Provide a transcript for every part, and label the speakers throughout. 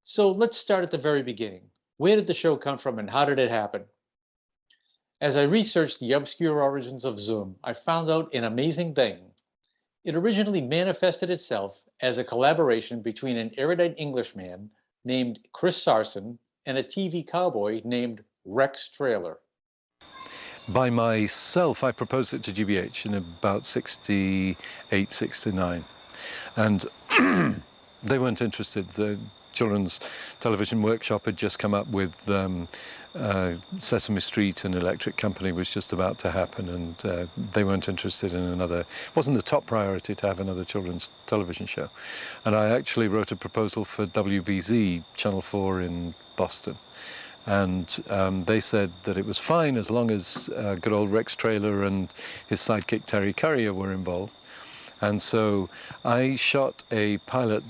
Speaker 1: So let's start at the very beginning. Where did the show come from and how did it happen? As I researched the obscure origins of Zoom, I found out an amazing thing. It originally manifested itself as a collaboration between an erudite Englishman named Chris Sarson and a TV cowboy named Rex Trailer.
Speaker 2: By myself, I proposed it to GBH in about 68, 69. And they weren't interested. The Children's Television Workshop had just come up with Sesame Street, and Electric Company was just about to happen, and they weren't interested in another. It wasn't the top priority to have another children's television show. And I actually wrote a proposal for WBZ, Channel 4 in Boston. And they said that it was fine as long as good old Rex Trailer and his sidekick Terry Currier were involved. And so I shot a pilot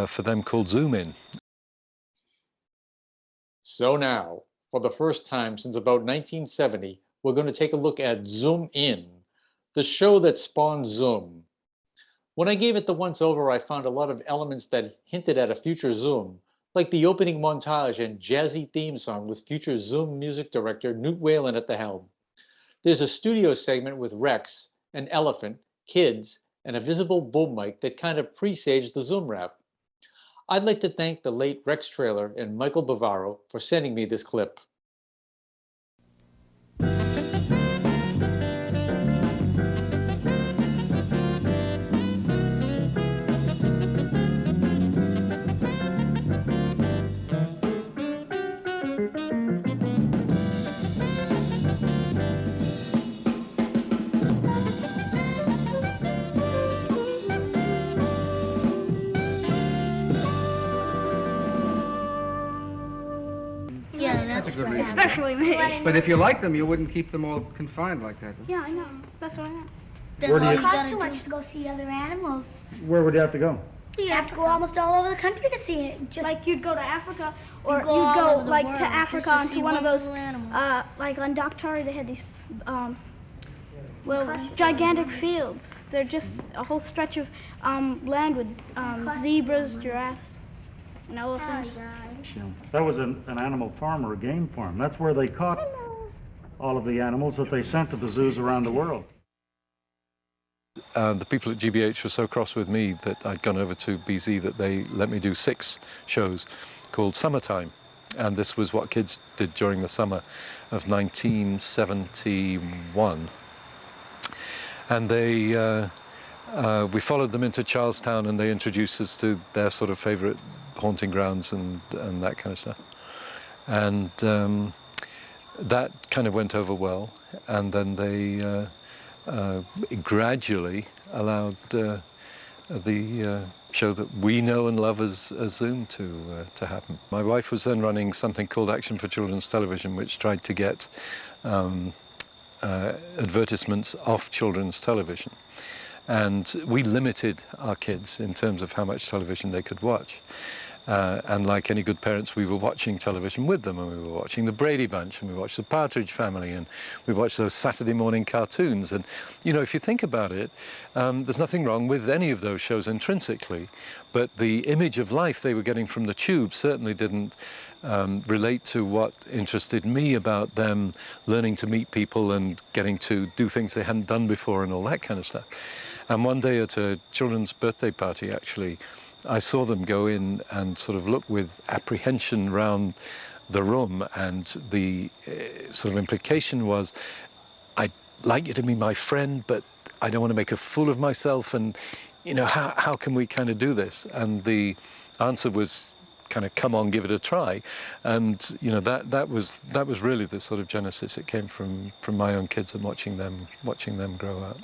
Speaker 2: for them called Zoom In.
Speaker 1: So now, for the first time since about 1970, we're going to take a look at Zoom In, the show that spawned Zoom. When I gave it the once over, I found a lot of elements that hinted at a future Zoom, like the opening montage and jazzy theme song with future Zoom music director Newt Whalen at the helm. There's a studio segment with Rex, an elephant, kids, and a visible boom mic that kind of presaged the Zoom wrap. I'd like to thank the late Rex Trailer and Michael Bavaro for sending me this clip.
Speaker 3: That's a good reason.
Speaker 4: Especially me.
Speaker 3: But if you like them, you wouldn't keep them all confined like that.
Speaker 4: Yeah, I know. That's what I am.
Speaker 5: Where do
Speaker 6: It
Speaker 5: you,
Speaker 6: costs too much to go see other animals.
Speaker 5: where would you have to go?
Speaker 6: You have to go almost all over the country to see it. Just
Speaker 4: Like you'd go to Africa, or you'd
Speaker 6: go all
Speaker 4: go
Speaker 6: over the
Speaker 4: like
Speaker 6: world
Speaker 4: to
Speaker 6: just
Speaker 4: Africa
Speaker 6: to
Speaker 4: onto
Speaker 6: see
Speaker 4: one of
Speaker 6: one
Speaker 4: those,
Speaker 6: little animal.
Speaker 4: like on Daktari they had these, gigantic fields. They're just a whole stretch of land with zebras, giraffes, and elephants.
Speaker 5: That was an animal farm or a game farm. That's where they caught all of the animals that they sent to the zoos around the world.
Speaker 2: The people at GBH were so cross with me that I'd gone over to BZ that they let me do 6 shows called Summertime. And this was what kids did during the summer of 1971. And we followed them into Charlestown, and they introduced us to their sort of favorite haunting grounds and that kind of stuff. And that kind of went over well. And then they gradually allowed the show that we know and love as Zoom to happen. My wife was then running something called Action for Children's Television, which tried to get advertisements off children's television. And we limited our kids in terms of how much television they could watch. And like any good parents, we were watching television with them, and we were watching the Brady Bunch, and we watched the Partridge Family, and we watched those Saturday morning cartoons. And, you know, if you think about it, there's nothing wrong with any of those shows intrinsically, but the image of life they were getting from the tube certainly didn't relate to what interested me about them learning to meet people and getting to do things they hadn't done before and all that kind of stuff. And one day at a children's birthday party, actually, I saw them go in and sort of look with apprehension round the room, and the sort of implication was, I'd like you to be my friend, but I don't want to make a fool of myself, and, you know, how can we kind of do this? And the answer was kind of, come on, give it a try. And, you know, that was really the sort of genesis. It came from my own kids and watching them grow up.